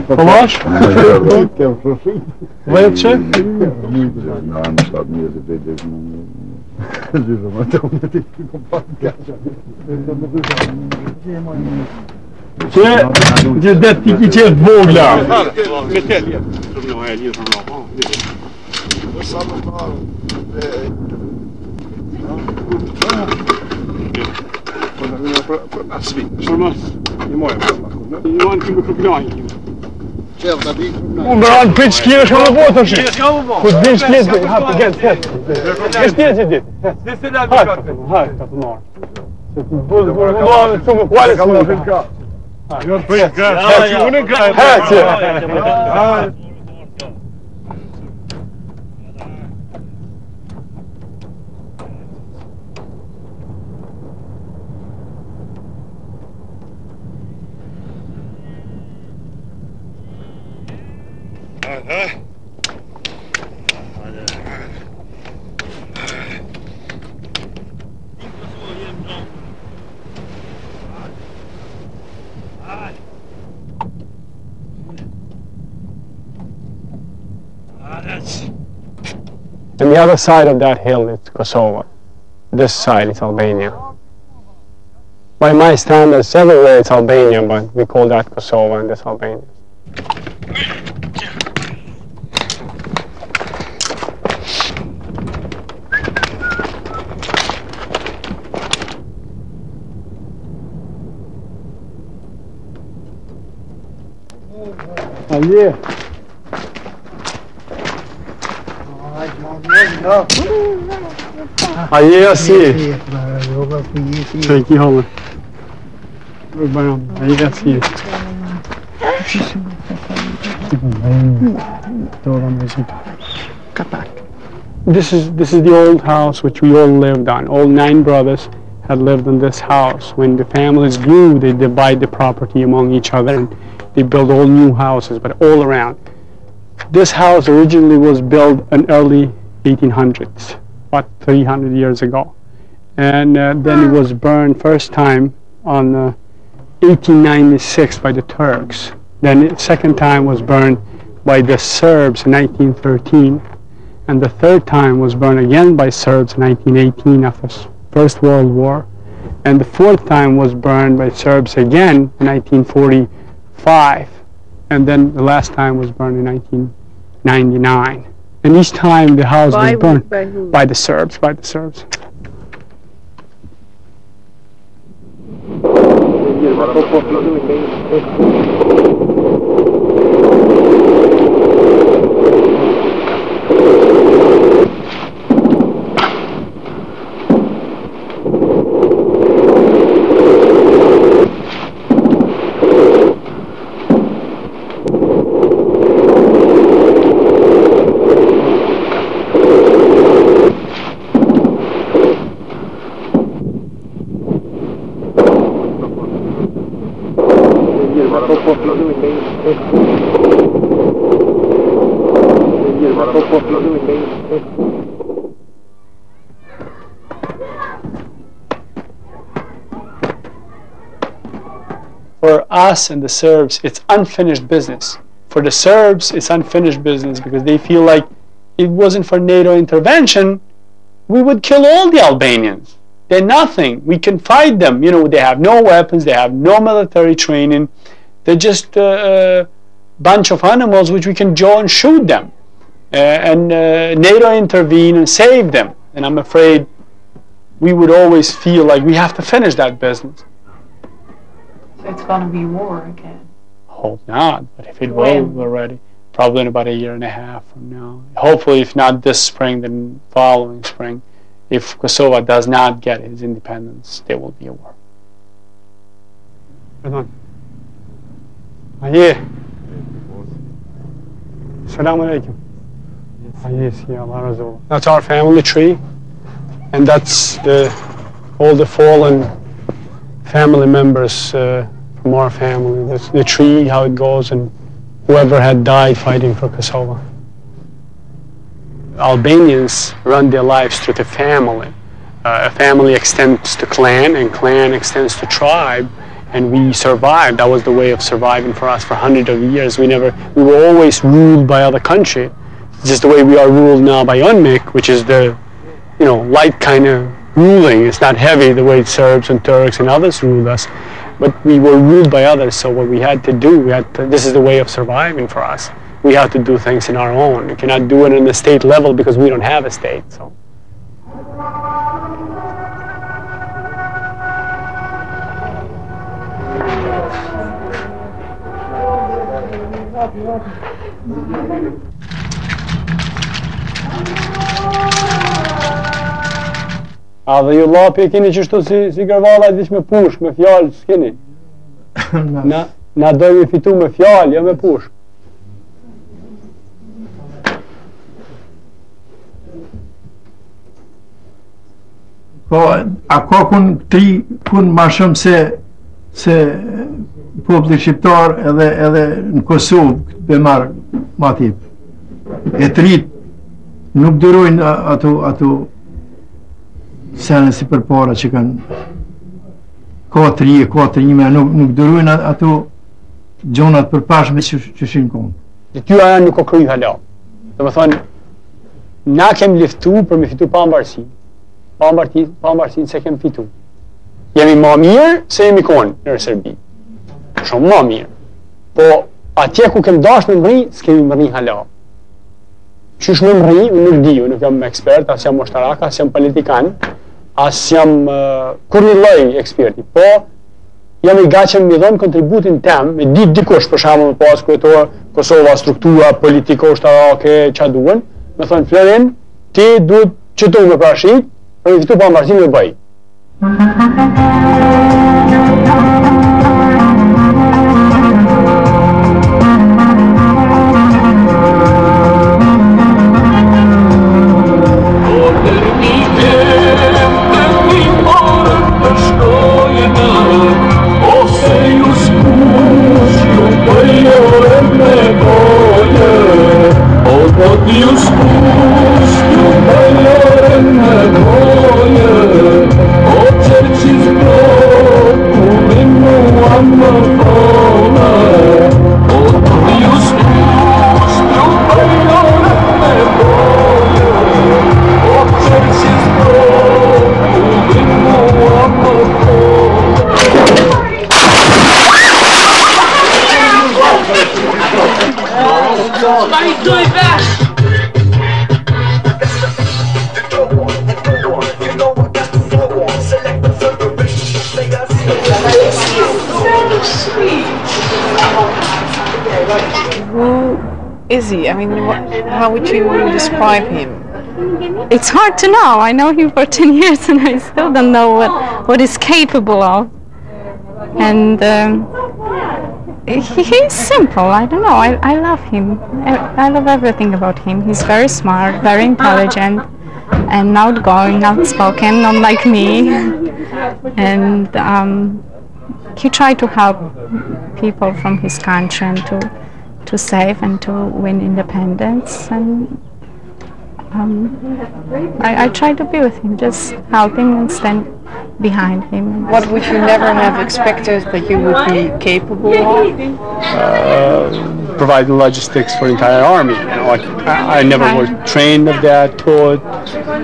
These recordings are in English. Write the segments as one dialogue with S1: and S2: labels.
S1: Помаш? Лепше? Где ты тебе вогля? Умран пички, что работаешь? Кудиш лет, гет. Где сидит? On the other side of that hill is Kosovo. This side is Albania. By my standards, everywhere it's Albania, but we call that Kosovo and this Albania. Yeah. Я си. Чайки холы. Я си. This is the old house which we all lived on. All 9 brothers had lived in this house. When the families grew, they divide the property among each other and they build all new houses, but all around. This house originally was built in early 1800s, about 300 years ago. And then it was burned first time on 1896 by the Turks. Then the second time was burned by the Serbs in 1913. And the third time was burned again by Serbs in 1918 after First World War. And the fourth time was burned by Serbs again in 1945. And then the last time was burned in 1999. And each time the house was burned by the Serbs, For us and the Serbs, it's unfinished business. For the Serbs, it's unfinished business because they feel like it wasn't for NATO intervention, we would kill all the Albanians. They're nothing. We can fight them. You know, they have no weapons, they have no military training. They're just a bunch of animals which we can go and shoot them. And NATO intervene and save them. And I'm afraid we would always feel like we have to finish that business.
S2: So it's going to be war again?
S1: Hope not, but if it will, we're ready. Probably in about 1.5 years from now. Hopefully, if not this spring, then following spring. If Kosovo does not get his independence, there will be a war. Assalamu alaikum. That's our family tree, and that's all the fallen family members from our family. That's the tree, how it goes, and whoever had died fighting for Kosovo. Albanians run their lives through the family. A family extends to clan, and clan extends to tribe, and we survived. That was the way of surviving for us for hundreds of years. We were always ruled by other country. It's just the way we are ruled now by UNMIK, which is the, light kind of ruling. It's not heavy the way Serbs and Turks and others ruled us. But we were ruled by others, so what we had to do, this is the way of surviving for us. We have to do things in our own. We cannot do it on the state level because we don't have a state. So. A dhe ju lapi e keni qështu si kërvala dish me push, me fjallë, s'keni? Na dojmë fitu me fjallë, jo me push.
S3: Po, a ka kun ma shumë se populli shqiptar edhe në Kosovë be marë ma tip. E të rritë nuk dërojnë ato sene si për para që kanë ka të rime, nuk dërojnë ato gjonat për pashme që shinë konë.
S1: Dhe ty aja nuk o kry hala. Dhe më thonë, na kem liftu për me fitu pambarësi. Pambarësin se kem fitu. Jemi ma mirë se jemi konë në Serbi. Shumë ma mirë. Po atje ku kem dash me mëri, s'kemi mëri hala. Qysh me mëri, unë nuk di, unë nuk jam ekspert, as jam moshtarak, as jam politikan, as jam kur një lloj eksperti. Po jam i gatshëm me dhënë kontributin tem, me ditë dikush për shembull pas kryetor Kosova, struktura politiko ushtarake ç'a duan, më thon Florin, ti duhet çtu me parashik, për të fitu pambarësinë me bëj.
S2: Is he? I mean, how would you describe him?
S4: It's hard to know. I know him for 10 years and I still don't know what he's capable of. And he's simple. I don't know. I love him. I love everything about him. He's very smart, very intelligent, and outgoing, outspoken, not like me. And he tried to help people from his country and to save and to win independence, and I try to be with him, just help him and stand behind him.
S2: What would you never have expected that you would be capable of?
S1: Providing logistics for the entire army. I never was trained of that, taught,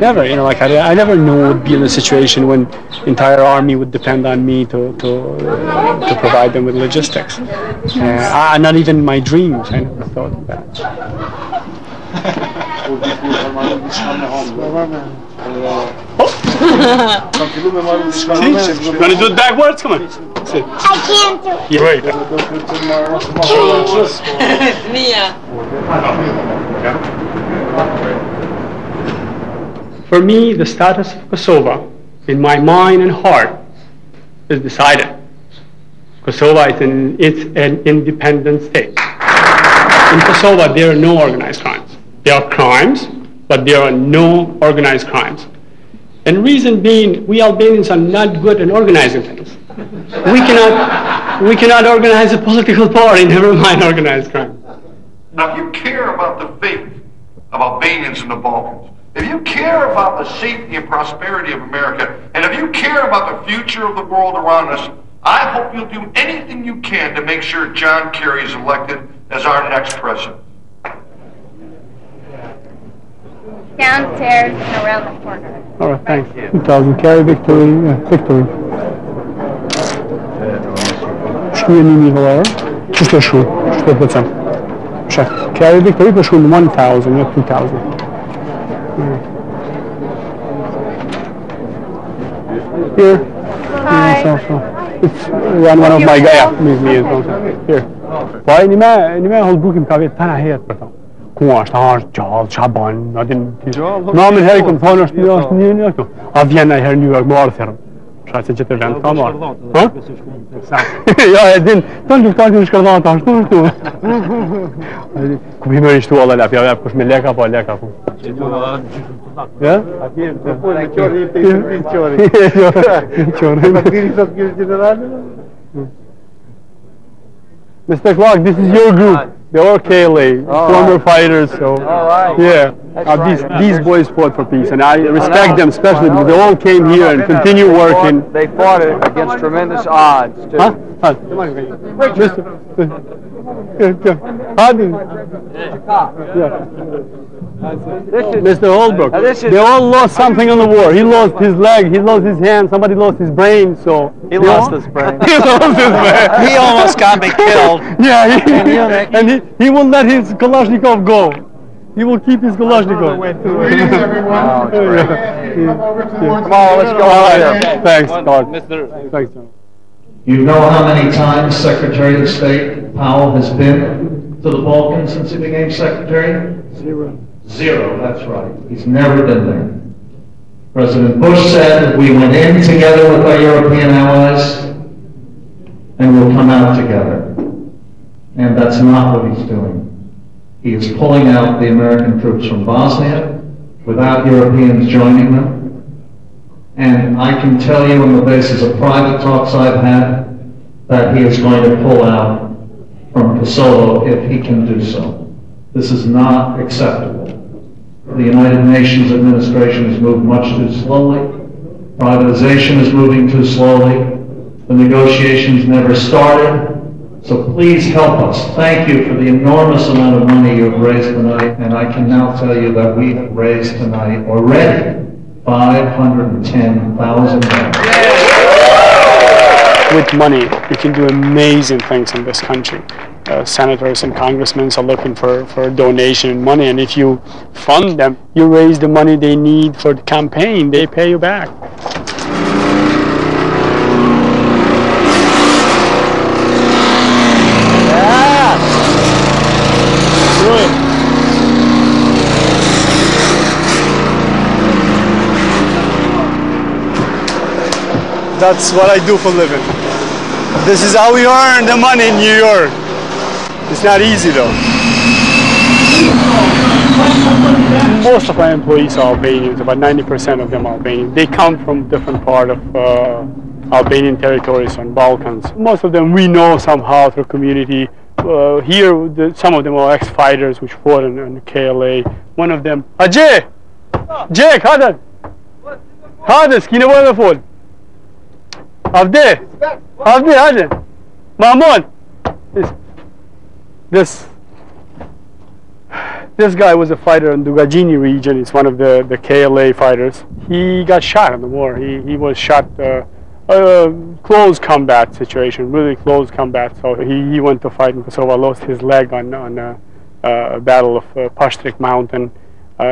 S1: never. I never knew I would be in a situation when the entire army would depend on me to provide them with logistics. Not even my dreams, I never thought of that. You want to do it backwards? Come on. Sit.
S5: I can't do it.
S1: You're right. For me, the status of Kosovo, in my mind and heart, is decided. Kosovo is an independent state. In Kosovo, there are no organized crimes. There are crimes, but there are no organized crimes. And reason being, we Albanians are not good at organizing things. We cannot organize a political party, never mind organized crime.
S6: Now, if you care about the fate of Albanians in the Balkans, if you care about the safety and prosperity of America, and if you care about the future of the world around us, I hope you'll do anything you can to make sure John Kerry is elected as our next president.
S5: Downstairs and around the corner.
S1: All right, thanks. 2000 Kerry victory. Victory. Shku e nimi vëllare? Qështë është shu? Qështë e pëtësem? Shef, Kerry victory për shu në 1000, not 2000. Here.
S5: Hi.
S1: It's one of my guys. Yeah, me is also. Here. Po ai një me hold Brukim ka vetë tana herë për ta. Ku është gjallë, ç'a bën? Na din. Namin herë kom thonë është një këtu. A vjen ai herë New York më ardhër. Shaq se të vend ka marr. Ha? Ja, e din. Ton luftar në shkërdhata ashtu ashtu. Ku më rishtu alla la, ja kush me leka po leka ku. Ja? Atje po na qori te qori. Qori. Ma dini sot që generale? Mr. Clark, this is your group. They're all KLA, former fighters, so yeah. These boys fought for peace, and I respect them especially because they all came here and continue working.
S7: They fought it against tremendous odds, too.
S1: Huh? Mr. Holbrook, they all lost something in the war. He lost his leg, he lost his hand, somebody lost his brain, so...
S7: He lost his brain.
S1: He lost his brain.
S7: He almost got me killed.
S1: Yeah, and he won't let his Kalashnikov go. He will keep his Kalashnikov.
S6: Greetings, everyone.
S7: Come on, let's go over there.
S1: Thanks, Todd. Thanks, John.
S8: You know how many times Secretary of State Powell has been to the Balkans since he became Secretary? Zero, that's right. He's never been there. President Bush said we went in together with our European allies and we'll come out together. And that's not what he's doing. He is pulling out the American troops from Bosnia without Europeans joining them. And I can tell you on the basis of private talks I've had that he is going to pull out from Kosovo if he can do so. This is not acceptable. The United Nations administration has moved much too slowly. Privatization is moving too slowly. The negotiations never started. So please help us. Thank you for the enormous amount of money you have raised tonight. And I can now tell you that we have raised tonight already $510,000.
S1: With money, you can do amazing things in this country. Senators and congressmen are looking for donation and money, and if you fund them, you raise the money they need for the campaign, they pay you back. That's what I do for a living. This is how we earn the money in New York. It's not easy though. Most of our employees are Albanians, about 90% of them are Albanian. They come from different part of Albanian territories on Balkans. Most of them we know somehow through community. Here, some of them are ex-fighters which fought in KLA. One of them, Jay! Jake, hadi! Hadi, skine var fort! Avde! Avde, hadi! Mahmoud! This guy was a fighter in the Gajini region. He's one of the KLA fighters. He got shot in the war. He was shot close combat situation, really close combat. So he went to fight in Kosovo, lost his leg on a battle of Pashtrik Mountain.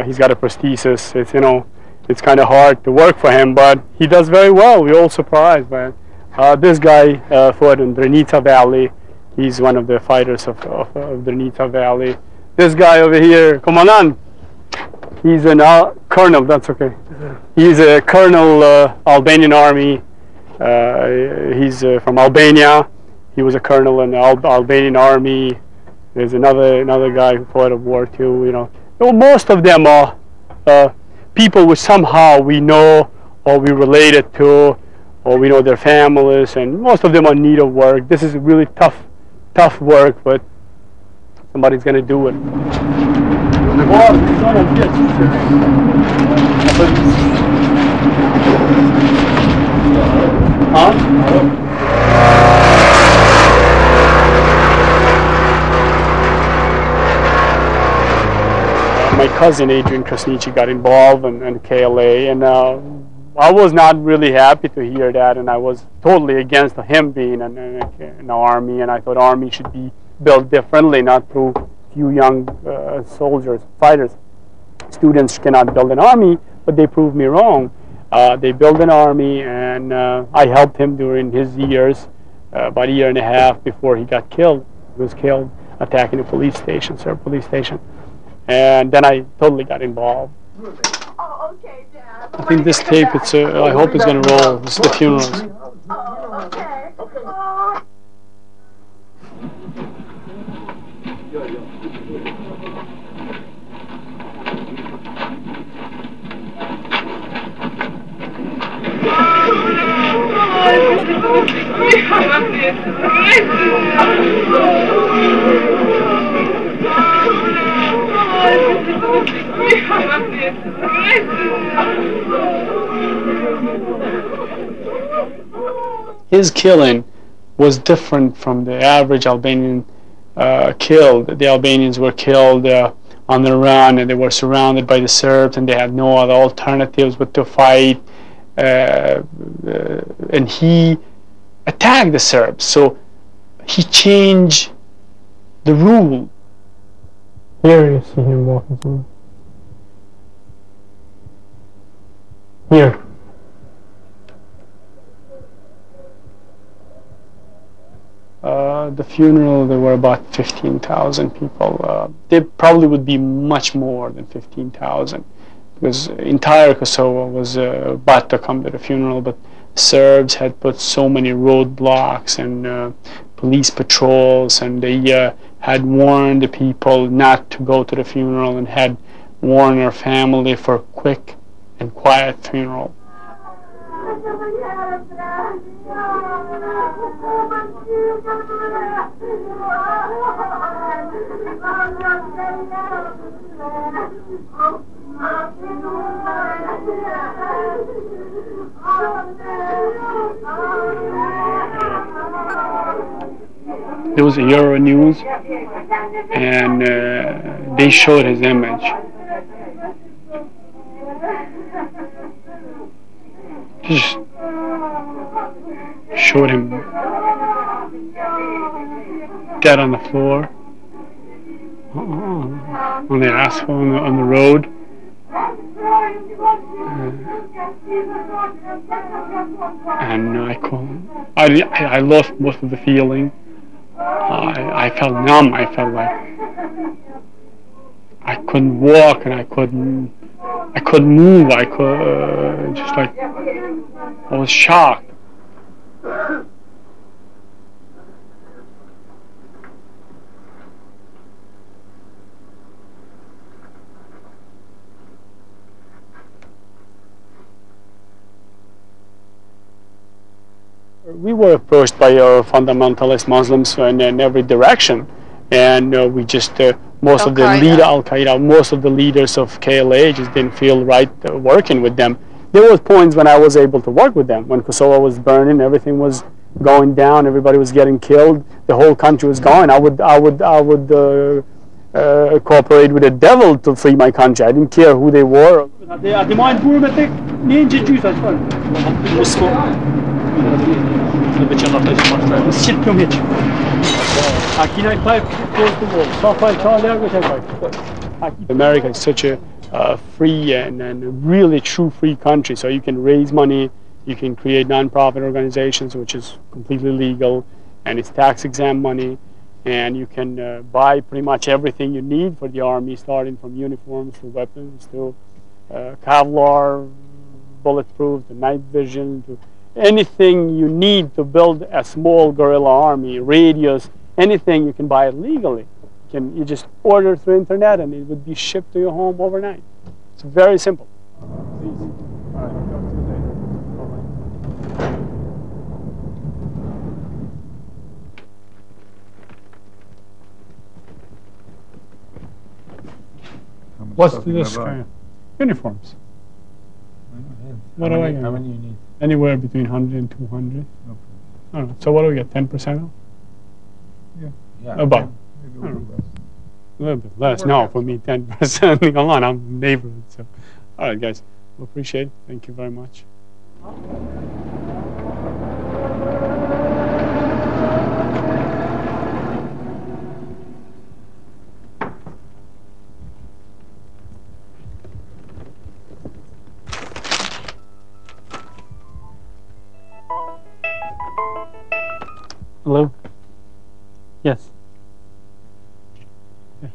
S1: He's got a prosthesis. It's, you know, it's kind of hard to work for him, but he does very well. We're all surprised, man. This guy fought in Drenica Valley. He's one of the fighters of Drenica Valley. This guy over here, Commandant, he's a colonel, that's okay. He's a colonel, Albanian army. He's from Albania. He was a colonel in the Albanian army. There's another guy who fought a war too, you know. Well, most of them are people which somehow we know or we related to, or we know their families, and most of them are in need of work. This is really tough work, but somebody's going to do it. Huh? cousin Adrian Krasniciju got involved in KLA, and I was not really happy to hear that, and I was totally against him being in the army, and I thought army should be built differently, not through few young soldiers, fighters. Students cannot build an army, but they proved me wrong. They built an army, and I helped him during his years, about a year and a half before he got killed. He was killed attacking a police station, Serb police station. And then I totally got involved.
S5: Oh, okay, Dad.
S1: I think this tape, I hope it's going to roll. This is the funerals.
S5: Oh, okay.
S1: His killing was different from the average Albanian killed. The Albanians were killed on the run, and they were surrounded by the Serbs, and they had no other alternatives but to fight. And he attacked the Serbs, so he changed the rule.
S9: Here you see him walking through. Here.
S1: The funeral, there were about 15,000 people. There probably would be much more than 15,000, because entire Kosovo was about to come to the funeral, but Serbs had put so many roadblocks and police patrols, and they had warned the people not to go to the funeral, and had warned our family for a quick and quiet funeral. There was a Euro News, and they showed his image. Just showed him dead on the floor, on the asphalt, on the road. And I lost most of the feeling. I felt numb. I felt like I couldn't walk, and I couldn't move. I could just like I was shocked. We were approached by fundamentalist Muslims in every direction, and we just most of the Al-Qaeda, most of the leaders of KLA just didn't feel right working with them. There was points when I was able to work with them, when Kosovo was burning, everything was going down, everybody was getting killed, the whole country was going. I would cooperate with the devil to free my country. I didn't care who they were. America is such a free and really true free country, so you can raise money, you can create non-profit organizations, which is completely legal, and it's tax-exempt money, and you can buy pretty much everything you need for the army, starting from uniforms to weapons to Kevlar, bulletproof, to night vision, to anything you need to build a small guerrilla army, radios, anything, you can buy it legally. You just order through internet, and it would be shipped to your home overnight. It's very simple. Please. All right, talk to you later. Bye-bye. What's this kind of uniforms? What do I get?
S7: How many you need?
S1: Anywhere between 100 and 200.
S7: Okay.
S1: All right. So what do we get? 10% off?
S7: Yeah.
S1: About.
S7: Maybe a little less.
S1: A little bit less. No, for me, 10%. Come on, I'm neighborhood. So, all right, guys. We appreciate it. Thank you very much. Hello? Yes. Yeah.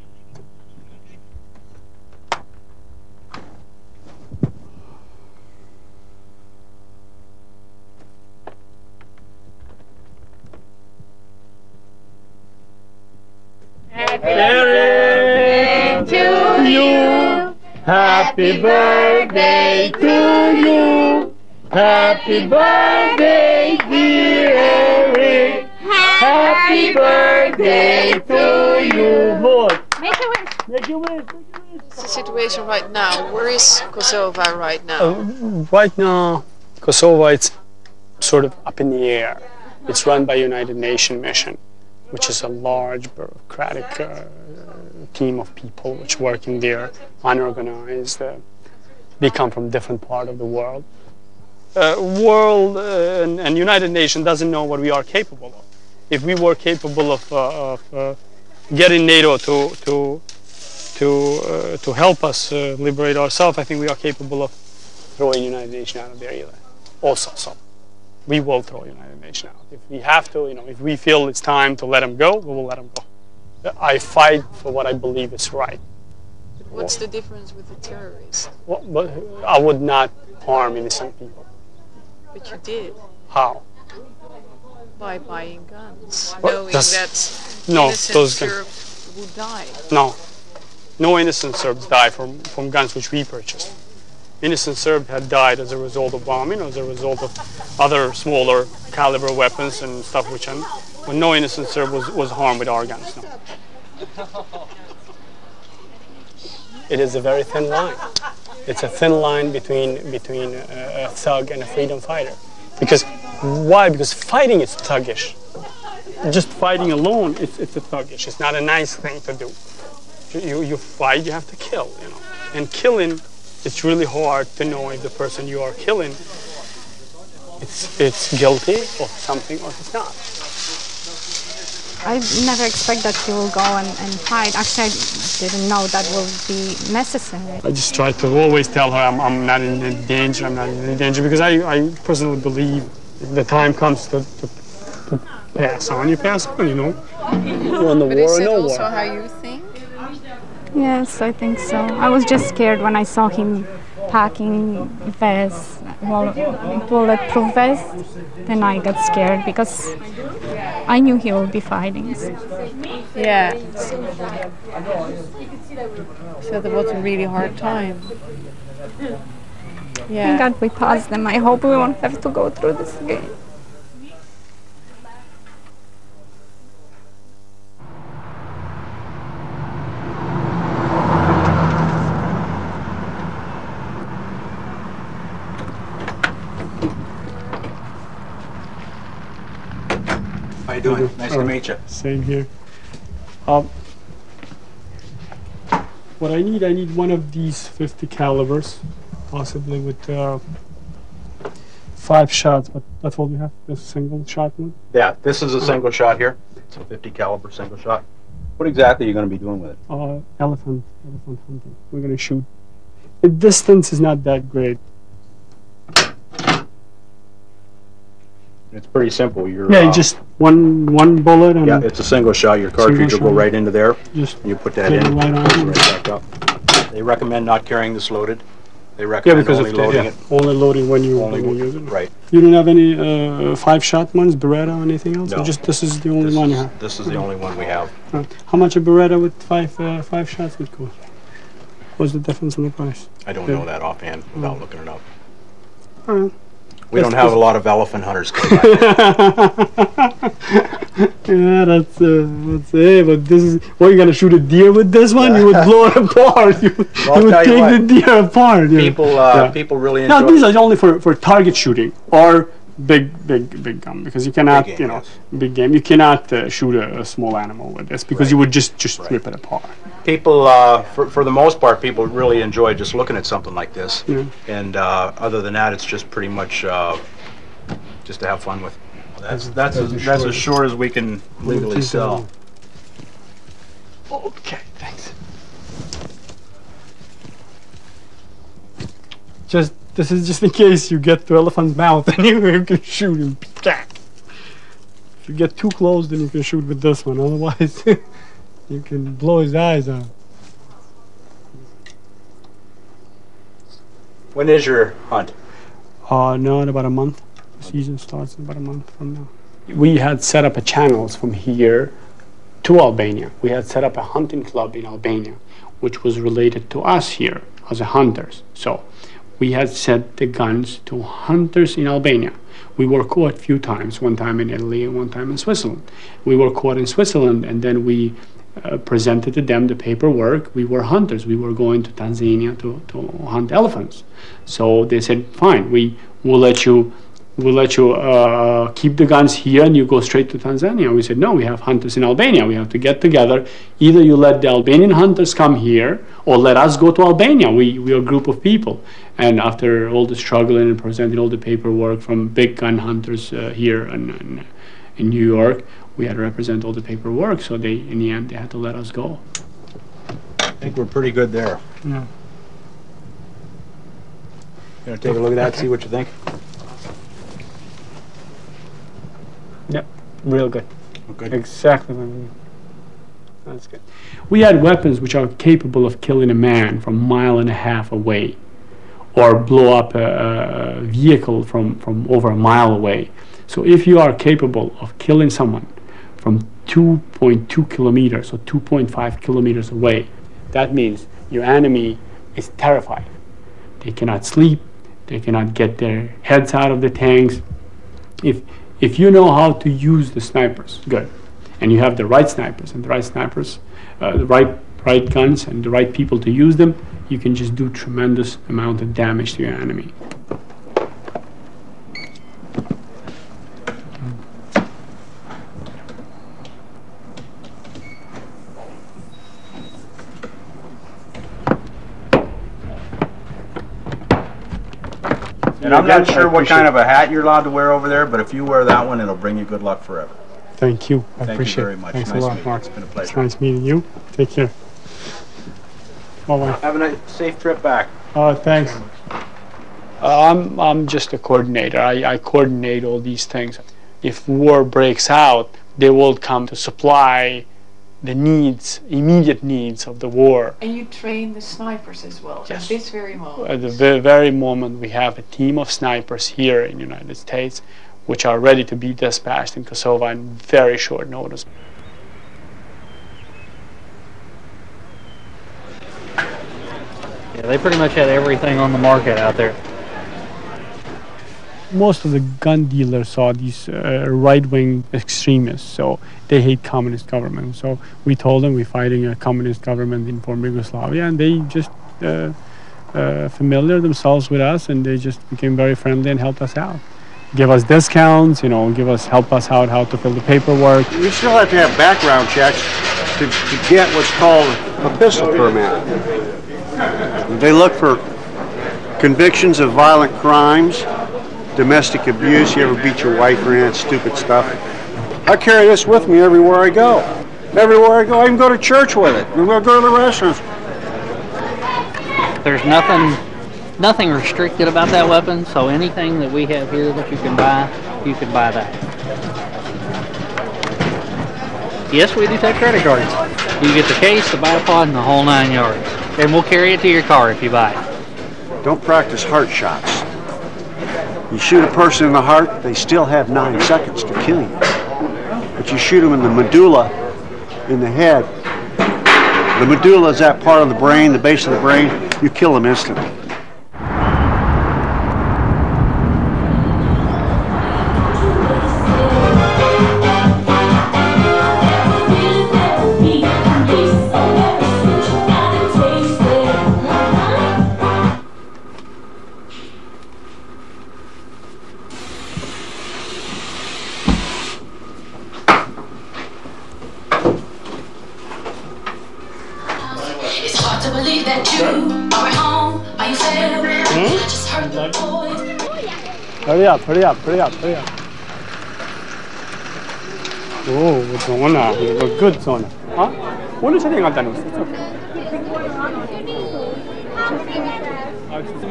S5: Birthday to you.
S1: Happy birthday to you. Happy birthday, dear Eric. Happy birthday to you. Lord.
S5: Make a wish.
S1: Make your wish.
S2: What's the situation right now? Where is Kosovo right now?
S1: Right now, Kosovo, it's sort of up in the air. It's run by United Nations mission, which is a large bureaucratic team of people which working there, unorganized. They come from different part of the world. And United Nations doesn't know what we are capable of. If we were capable of getting NATO to help us liberate ourselves, I think we are capable of throwing United Nations out of there either. Also, so we will throw United Nations out. If we have to, if we feel it's time to let them go, we will let them go. I fight for what I believe is right.
S2: What's the difference with the terrorists?
S1: Well, but I would not harm innocent people.
S2: But you did.
S1: How?
S2: By buying guns,
S1: Well,
S2: knowing
S1: that's-
S2: that
S1: no,
S2: innocent
S1: those guns-
S2: Serbs would die.
S1: No innocent Serbs die from guns which we purchased. Innocent Serbs had died as a result of bombing, as a result of other smaller caliber weapons and stuff which, but no innocent Serb was harmed with our guns. No. It is a very thin line. It's a thin line between a thug and a freedom fighter. Because why? Because fighting is thuggish. Just fighting alone, it's a thuggish. It's not a nice thing to do. You fight, you have to kill, And killing, it's really hard to know if the person you are killing, it's guilty of something or it's not.
S4: I never expect that he will go and fight. Actually, I didn't know that will be necessary.
S1: I just try to always tell her I'm not in any danger, I'm not in any danger, because I personally believe if the time comes to pass on, you pass on, On the
S2: But
S1: war
S2: is
S1: or
S2: it
S1: no
S2: also
S1: war.
S2: how you think?
S4: Yes, I think so. I was just scared when I saw him packing vest, bulletproof vest. Then I got scared because I knew he would be fighting.
S2: Yeah. So that was a really hard time. Yeah.
S4: Thank God we passed them. I hope we won't have to go through this again.
S10: How you doing? Nice to meet you.
S1: Same here. What I need one of these 50 calibers, possibly with 5 shots, but that's all we have, this single shot one.
S10: Yeah, this is a single shot here. It's a 50 caliber single shot. What exactly are you going to be doing with it?
S1: Elephant hunting. We're going to shoot. The distance is not that great.
S10: It's pretty simple. You're,
S1: Yeah, just one bullet. And
S10: yeah, it's a single shot. Your cartridge will go right into there.
S1: Just
S10: you put that
S1: take
S10: in.
S1: it right on.
S10: Right back up. They recommend not carrying this loaded. They recommend
S1: because
S10: only loading it.
S1: Only loading when you use it.
S10: Right.
S1: You don't have any 5-shot ones, Beretta or anything else?
S10: No.
S1: Or just this is the only one you have?
S10: This is the only one we have.
S1: How much a Beretta with 5 shots would cost? What's the difference in the price?
S10: I don't know that offhand without looking it up.
S1: All right.
S10: We don't have a lot of elephant hunters coming back.
S1: Yeah, that's but this is, what, you gonna shoot a deer with this one? You would blow it apart. You would take the deer apart.
S10: People really enjoy
S1: No, these are only for target shooting or big gun, because you cannot,
S10: Big game,
S1: big game. You cannot shoot a small animal with this, because you would just rip it apart.
S10: People, for the most part, people really enjoy just looking at something like this.
S1: Yeah.
S10: And other than that, it's just pretty much just to have fun with. That's as short as we can legally sell.
S1: Okay, thanks. This is just in case you get to elephant's mouth and you can shoot him. If you get too close, then you can shoot with this one. Otherwise, you can blow his eyes out.
S10: When is your hunt?
S1: No, in about a month. The season starts in about a month from now. We had set up a channels from here to Albania. We had set up a hunting club in Albania, which was related to us here as a hunters. So we had set the guns to hunters in Albania. We were caught a few times, one time in Italy and one time in Switzerland. We were caught in Switzerland, and then we presented to them the paperwork. We were hunters. We were going to Tanzania to hunt elephants. So they said, fine, we'll let you keep the guns here and you go straight to Tanzania. We said, no, we have hunters in Albania. We have to get together. Either you let the Albanian hunters come here or let us go to Albania. We are a group of people. And after all the struggling and presenting all the paperwork from big gun hunters here in New York, we had to represent all the paperwork. So in the end, they had to let us go.
S10: I think we're pretty good there.
S1: Yeah.
S10: You want to take a look at that, see what you think?
S1: Yep, real good.
S10: Okay.
S1: Exactly what I mean. That's good. We had weapons which are capable of killing a man from 1.5 miles away, or blow up a vehicle from over 1 mile away. So if you are capable of killing someone from 2.2 kilometers or 2.5 kilometers away, that means your enemy is terrified. They cannot sleep. They cannot get their heads out of the tanks. If you know how to use the snipers, good, and you have the right snipers and the right snipers, the right guns and the right people to use them, you can just do tremendous amount of damage to your enemy.
S10: And I'm not sure what kind of a hat you're allowed to wear over there, but if you wear that one, it'll bring you good luck forever.
S1: Thank you. I
S10: Thank
S1: appreciate
S10: you very much.
S1: Thanks
S10: Nice
S1: a lot,
S10: meeting you.
S1: Mark.
S10: It's been a pleasure.
S1: It's nice meeting you. Take care. Bye-bye.
S10: Have a nice, safe trip back.
S1: Thanks. I'm just a coordinator. I coordinate all these things. If war breaks out, they will come to supply the needs, immediate needs of the war.
S2: And you train the snipers as well,
S1: Yes.
S2: at this very moment?
S1: At the very moment, we have a team of snipers here in the United States which are ready to be dispatched in Kosovo on very short notice.
S11: Yeah, they pretty much had everything on the market out there.
S1: Most of the gun dealers are these right-wing extremists, so they hate communist government. So we told them we're fighting a communist government in former Yugoslavia, and they just familiar themselves with us, and they just became very friendly and helped us out. Give us discounts, help us out how to fill the paperwork.
S12: You still have to have background checks to get what's called a pistol permit. They look for convictions of violent crimes, domestic abuse, you ever beat your wife or any of that stupid stuff. I carry this with me everywhere I go. Everywhere I go, I even go to church with it. I'm going to go to the restaurants.
S11: There's nothing restricted about that weapon, so anything that we have here that you can buy that. Yes, we do take credit cards. You get the case, the bipod, and the whole 9 yards. And we'll carry it to your car if you buy it.
S12: Don't practice heart shots. You shoot a person in the heart, they still have 9 seconds to kill you. But you shoot them in the medulla, in the head. The medulla is that part of the brain, the base of the brain. You kill them instantly.
S13: to believe that you are at home. Are you fair? I just heard the boys.
S1: Hurry up, hurry up, hurry up, hurry up. Oh, zona. You have a good zona. Huh? What is it? It's okay.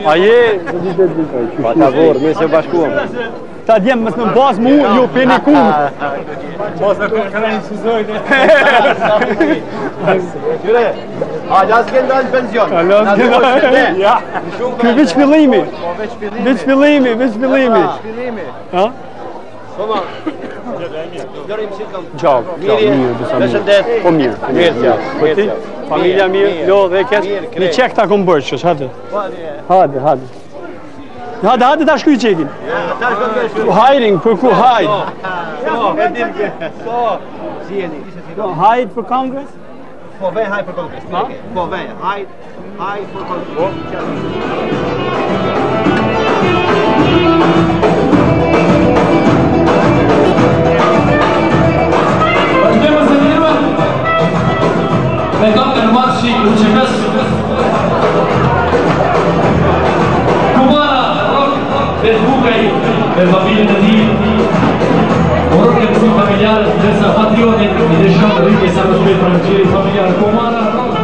S1: Aje,
S7: Pa favor, mi se bashkuam.
S1: Ta djem mos në bazë mu, ju peni kumët. Bazë në kumët kanë një suzojnë.
S7: Gjyre, a lasë kënë dalë penzion.
S1: Ja, kjo veç fillimi. Veç fillimi, veç fillimi. Ha?
S7: Soma, Fjorim si kam.
S1: Gjallë, mirë,
S7: Përshëndet.
S1: Po mirë. Mirë, po ti? Familja mirë, lo dhe kes. Një qek ta kom bërë qësh, hajde. Hajde, hajde. Hajde, hajde ta shkuj qekin. Hiding, për ku hide?
S7: Si jeni?
S1: Hide for Congress?
S7: Po vej, hide for Congress. Po vej, hide for Congress.
S14: Me kam të nërmatë shikë që mesë Kumara, rock, dhe bukaj, dhe familjen e ti Rock e të familjarë, dhe sa patriotin I dhe shumë të rike sa më shpejt për në qiri familjarë Kumara, rock,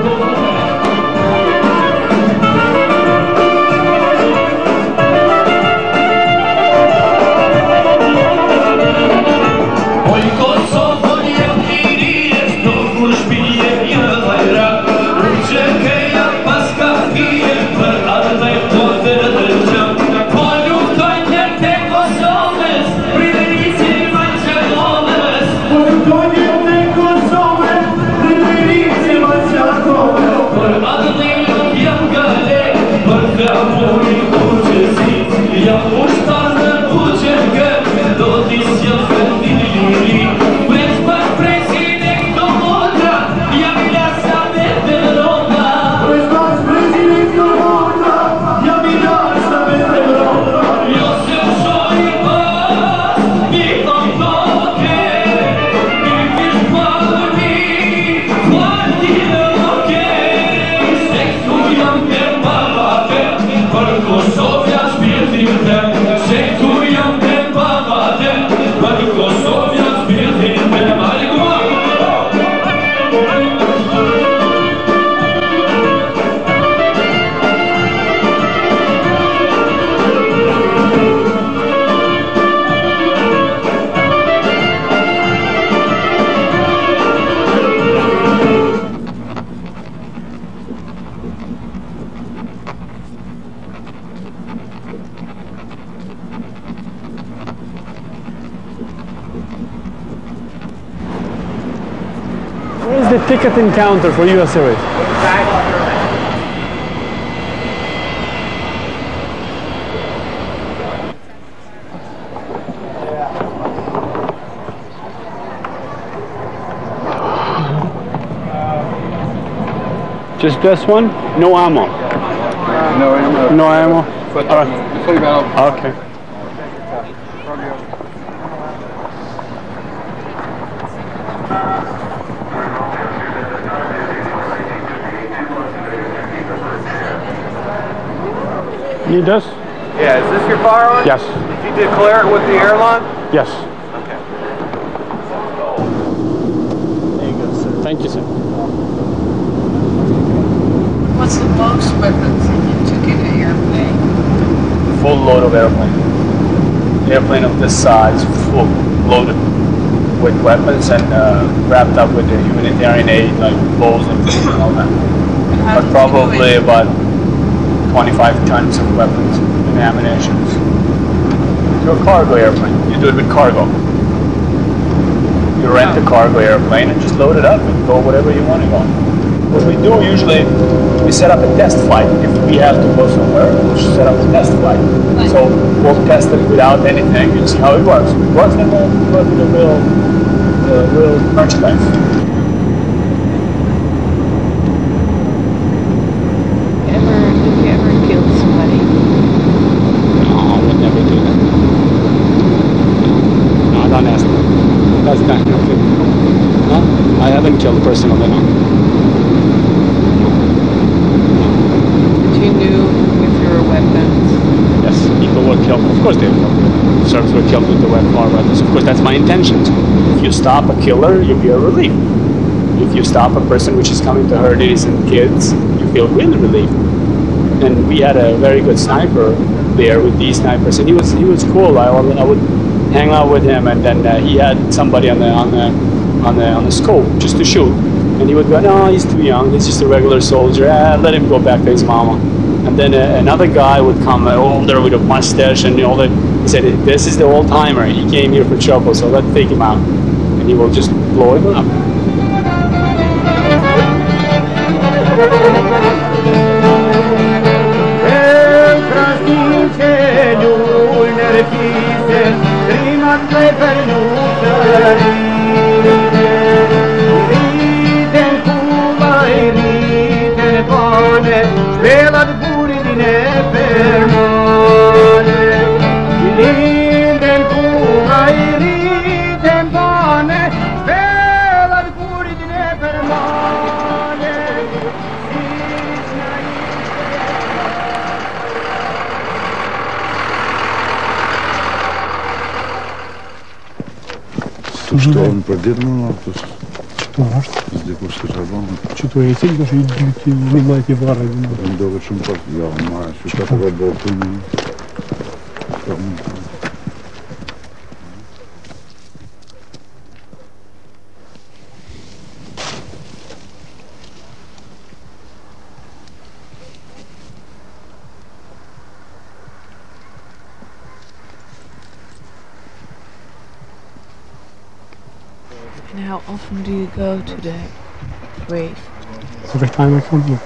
S1: ticket encounter for US Airways. Just this one? No ammo?
S7: No ammo.
S1: No ammo? All right. Okay. Need this?
S7: Yeah, is this your firearm?
S1: Yes.
S7: Did you declare it with the airline?
S1: Yes.
S7: Okay.
S1: There you go, sir. Thank you, sir.
S2: What's the most weapons that you took in an airplane?
S10: Full load of airplane. Airplane of this size, full loaded with weapons and wrapped up with the humanitarian aid like clothes and all that. But probably about 25 tons of weapons and ammunition. To a cargo airplane. You do it with cargo. You rent a cargo airplane and just load it up and go wherever you want to go. What we do usually, we set up a test flight. If we have to go somewhere, we'll just set up a test flight. So we'll test it without anything and see how it works. If it works, then we'll work with the real merchandise.
S1: I haven't killed a person on that.
S10: course the Serbs were killed with the car weapons. Of course, that's my intention. If you stop a killer, you feel relief. If you stop a person which is coming to hurt innocent kids, you feel really relieved. And we had a very good sniper there with these snipers, and he was cool. I would hang out with him, and then he had somebody on the scope just to shoot, and he would go, no, he's too young, he's just a regular soldier, let him go back to his mama. And then another guy would come older with a mustache and all that. He said, this is the old timer, he came here for trouble, so let's take him out, and he will just blow him up.
S15: Что он продернул, то
S1: что
S15: здесь после шагом.
S1: Что я тебе даже идти снимать и варить.
S15: Он долго шумпак, я маю, что такое был пыльный.
S2: And how often do you go to the grave?
S1: Every time I come here.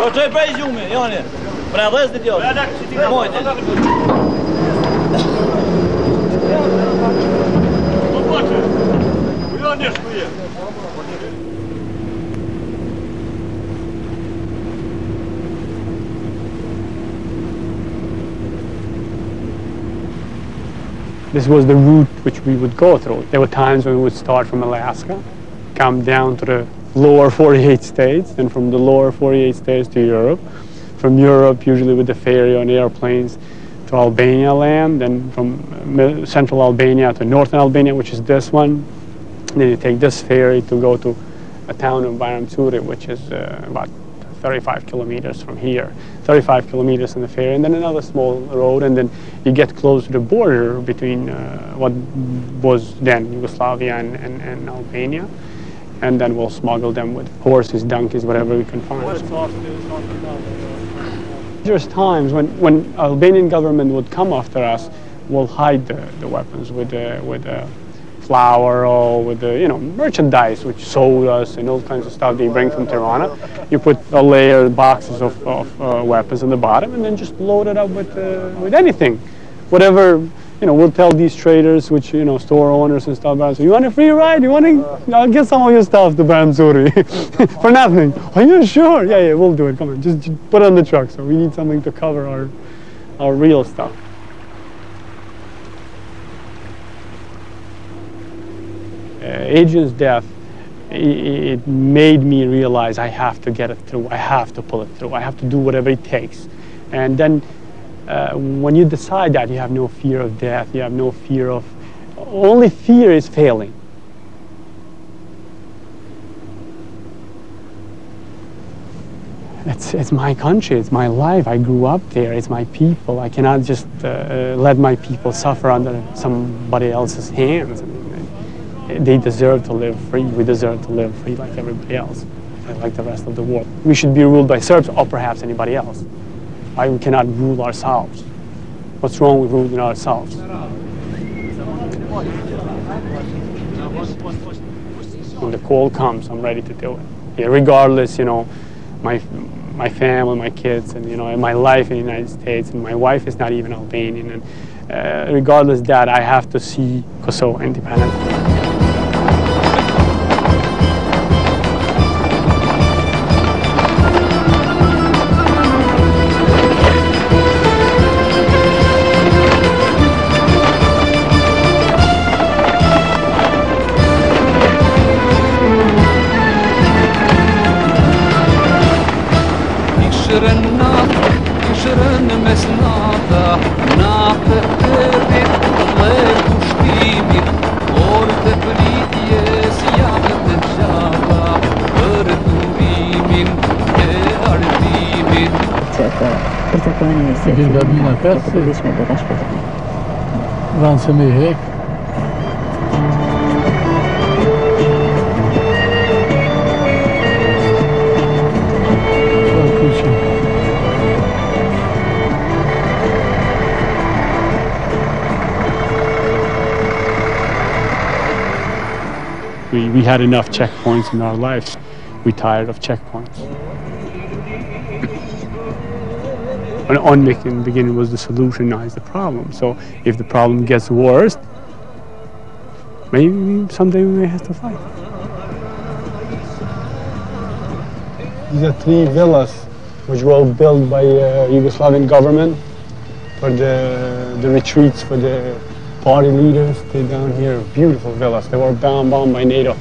S7: Что я произюме, Йоне? Правда, это делать? Мой день. Ну, бачи, Йоне, что есть?
S1: This was the route which we would go through. There were times when we would start from Alaska, come down to the lower 48 states, and from the lower 48 states to Europe. From Europe, usually with the ferry on airplanes, to Albania land, then from central Albania to northern Albania, which is this one. And then you take this ferry to go to a town of Bayramturi, which is about 35 kilometers from here. 35 kilometers in the ferry, and then another small road, and then you get close to the border between what was then Yugoslavia and Albania, and then we'll smuggle them with horses, donkeys, whatever we can find. There's times when Albanian government would come after us, we'll hide the weapons with flour or with the merchandise, which sodas and all kinds of stuff they bring from Tirana. You put a layer boxes of weapons on the bottom, and then just load it up with anything, whatever. We'll tell these traders, which store owners and stuff, so you want a free ride? I'll get some of your stuff to Bayramturi for nothing. Are you sure? Yeah, we'll do it. Come on, just put it on the truck. So we need something to cover our real stuff. Adrian's death, it made me realize I have to get it through. I have to pull it through. I have to do whatever it takes. And then when you decide that, you have no fear of death, you have no fear of, only fear is failing. It's my country, it's my life, I grew up there, it's my people. I cannot just let my people suffer under somebody else's hands. I mean, they deserve to live free, we deserve to live free like everybody else, like the rest of the world. We should be ruled by Serbs or perhaps anybody else. Why we cannot rule ourselves? What's wrong with ruling ourselves? When the call comes, I'm ready to do it. Yeah, regardless, you know, my family, my kids, and you know, my life in the United States, and my wife is not even Albanian, and regardless of that, I have to see Kosovo independent.
S9: Van se mi hek.
S1: We had enough checkpoints in our lives. We tired of checkpoints. And UNMIK in the beginning was the solution, now is the problem. So if the problem gets worse, maybe someday we may have to fight. These are 3 villas which were built by Yugoslavian government for the retreats for the party leaders. They're down here, beautiful villas. They were bombed by NATO.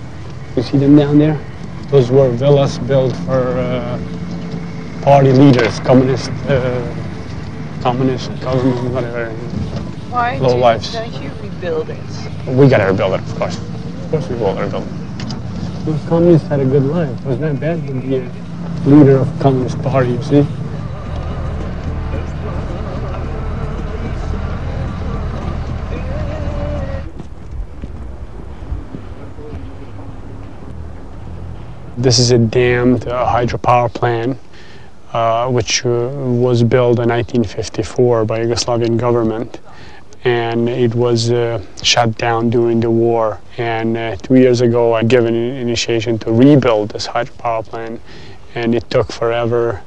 S1: You see them down there? Those were villas built for party leaders, communist government, whatever.
S2: Why
S1: low lives.
S2: Don't you rebuild it?
S1: We gotta rebuild it, of course. Of course we will rebuild it. Those communists had a good life. It was not bad to be a leader of the Communist Party, you see. This is a dammed hydropower plant which was built in 1954 by Yugoslavian government, and it was shut down during the war. And 2 years ago I given an initiation to rebuild this hydropower plant, and it took forever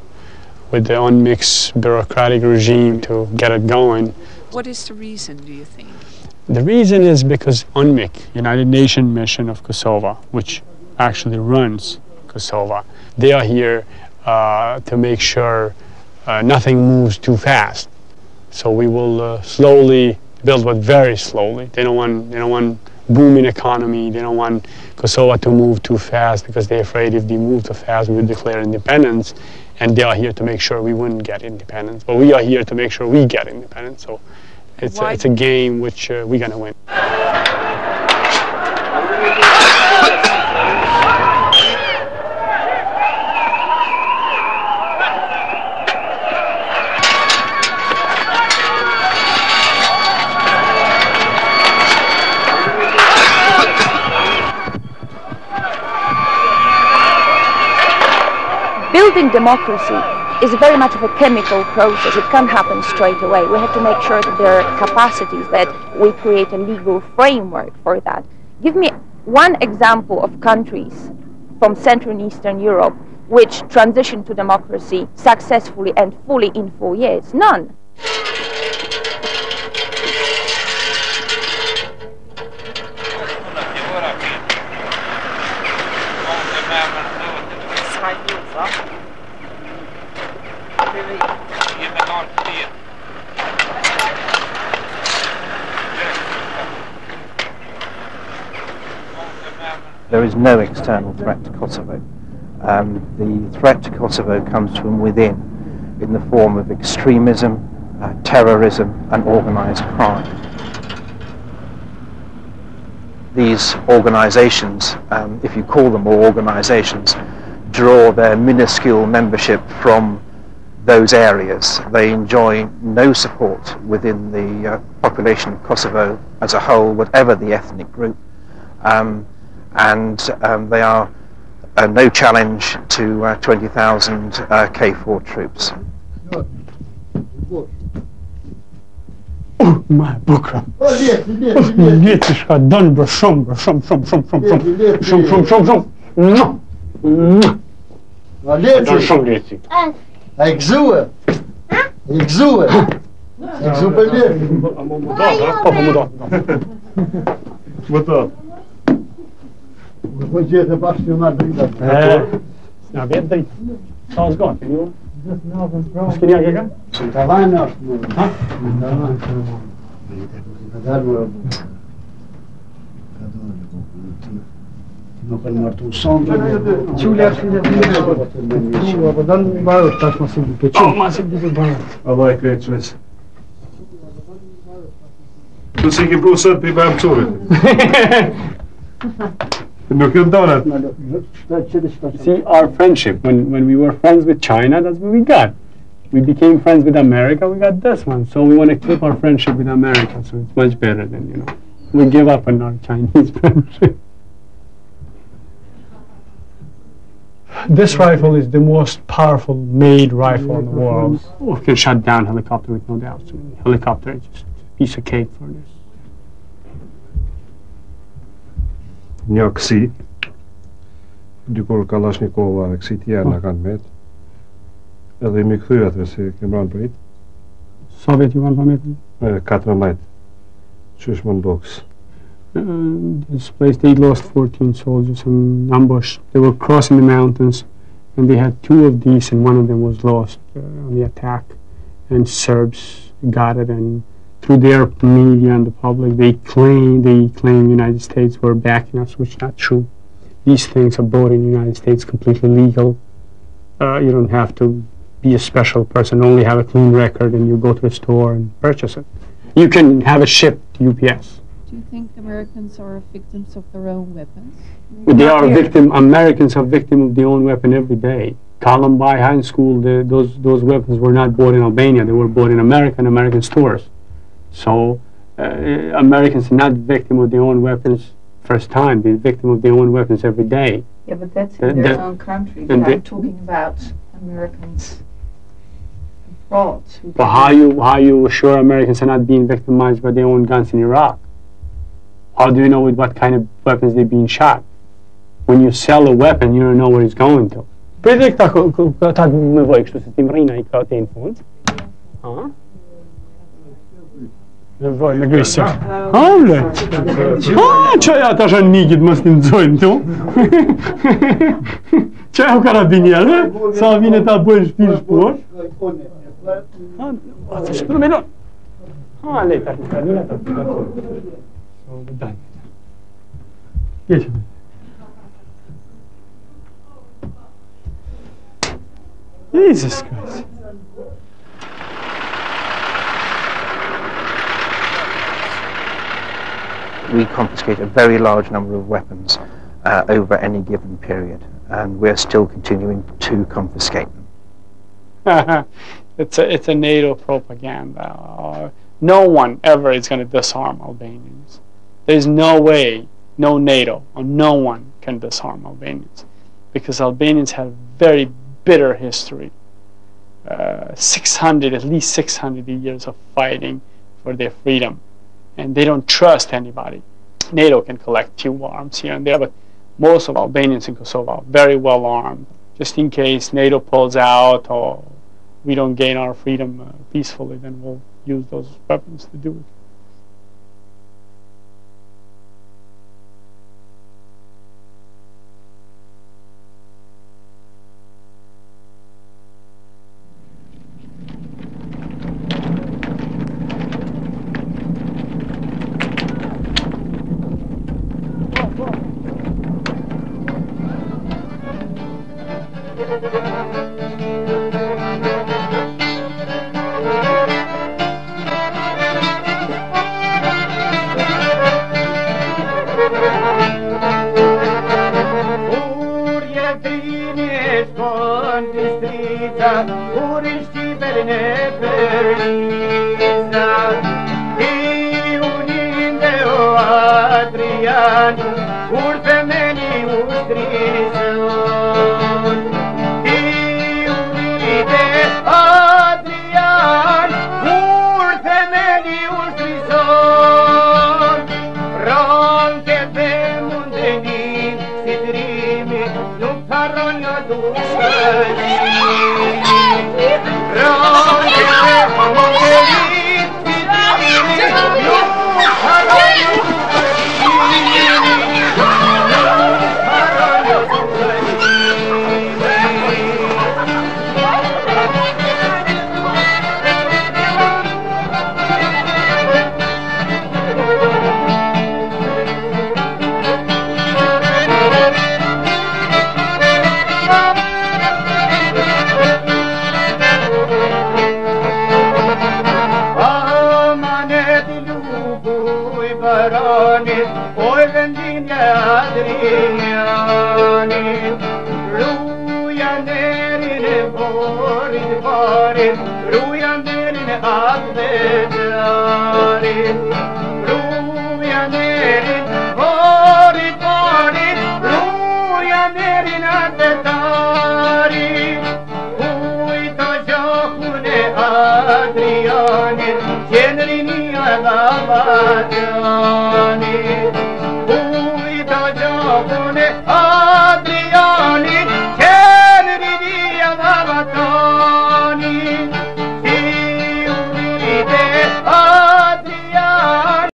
S1: with the UNMIK's bureaucratic regime to get it going.
S2: What is the reason, do you think?
S1: The reason is because UNMIK, United Nations Mission of Kosovo, which actually runs Kosovo, they are here to make sure nothing moves too fast. So we will slowly build, but very slowly. They don't want booming economy. They don't want Kosovo to move too fast because they're afraid if they move too fast, we would declare independence. And they are here to make sure we wouldn't get independence. But we are here to make sure we get independence. So it's a game which we're gonna win.
S16: Building democracy is very much of a chemical process. It can't happen straight away. We have to make sure that there are capacities, that we create a legal framework for that. Give me one example of countries from Central and Eastern Europe which transitioned to democracy successfully and fully in 4 years. None.
S17: There is no external threat to Kosovo. The threat to Kosovo comes from within, in the form of extremism, terrorism and organised crime. These organisations, if you call them organisations, draw their minuscule membership from those areas. They enjoy no support within the population of Kosovo as a whole, whatever the ethnic group, and they are no challenge to 20,000 K4 troops.
S1: Ma bukra. Djeci shka don bro shumë. Don shumë djeci.
S3: A i gëzue. I gëzue. I gëzu për lirë.
S1: Po më do. Më do.
S3: Po gjithë e bashkë në drita.
S1: S'na vjet drita. Sa zgatë, një? S'keni ake ka?
S3: Të vajnë është më, ha? Të vajnë. Të dalë më. Nuk e martu sonë. Qulja është një dhjë. Po dalë barë, tash ma si duke qulë.
S1: Ma si duke barë.
S18: Allah e krejtë qëves. Tu si ki pru sot për i bërë mësurit. Nuk e ndonat.
S1: See, our friendship, when we were friends with China, that's what we got. We became friends with America, we got this one. So we want to keep our friendship with America, so it's much better than, you know. We give up on our Chinese friendship. This rifle is the most powerful made rifle in the world. We can shut down helicopter with no doubt. So helicopter is just a piece of cake for this.
S18: Një kësi, dikur Kalashnikova dhe kësi tjerë në kanë met, edhe i mi këthy atër si kem ranë për it.
S1: Sovjet ju kanë për metë?
S18: 14, qysh më në boks.
S1: This place, they lost 14 soldiers in ambush. They were crossing the mountains, and they had 2 of these, and one of them was lost on the attack. And Serbs got it, and through their media and the public, they claim United States were backing us, which is not true. These things are bought in the United States, completely legal. You don't have to be a special person, only have a clean record, and you go to the store and purchase it. You can have it shipped UPS.
S2: Do you think Americans are victims of their own weapons?
S1: They are Americans are victims of their own weapon every day. Columbine High School, those weapons were not bought in Albania, they were bought in American stores. So Americans are not victim of their own weapons first time, they're victim of their own weapons every day.
S2: Yeah, but that's in their own country. But I'm talking about Americans abroad.
S1: But how you assure Americans are not being victimized by their own guns in Iraq? How do you know with what kind of weapons they're being shot? When you sell a weapon, you don't know where it's going to. Prede këta me voj kështu se ti mrina I ka te në fund. Ha? Me voj, me grisë. Ha, ule? Ha, qaj ata shën nikit mos të nëzojnë tu? Qaj u karabinjerë? Sa vine ta bëjnë shpirë shpor? Ha, atë shpirë me do? Ha, lejta, vine ta bëjnë. Daj. Jeqë. Jesus Christ.
S17: We confiscate a very large number of weapons over any given period, and we're still continuing to confiscate them.
S1: It's a NATO propaganda. No one ever is going to disarm Albanians. There's no way, no NATO, or no one can disarm Albanians, because Albanians have very bitter history. 600, at least 600 years of fighting for their freedom, and they don't trust anybody. NATO can collect few arms here and there, but most of Albanians in Kosovo are very well armed. Just in case NATO pulls out or we don't gain our freedom peacefully, then we'll use those weapons to do it.
S19: baranit, oj vendinja Adrianit. Ruja nerine borit barit, ruja nerine advedarit. Ruja nerin borit barit, ruja nerin advedarit. Uita jahune Adrianit, jenrini adavadjanit. Uita jahune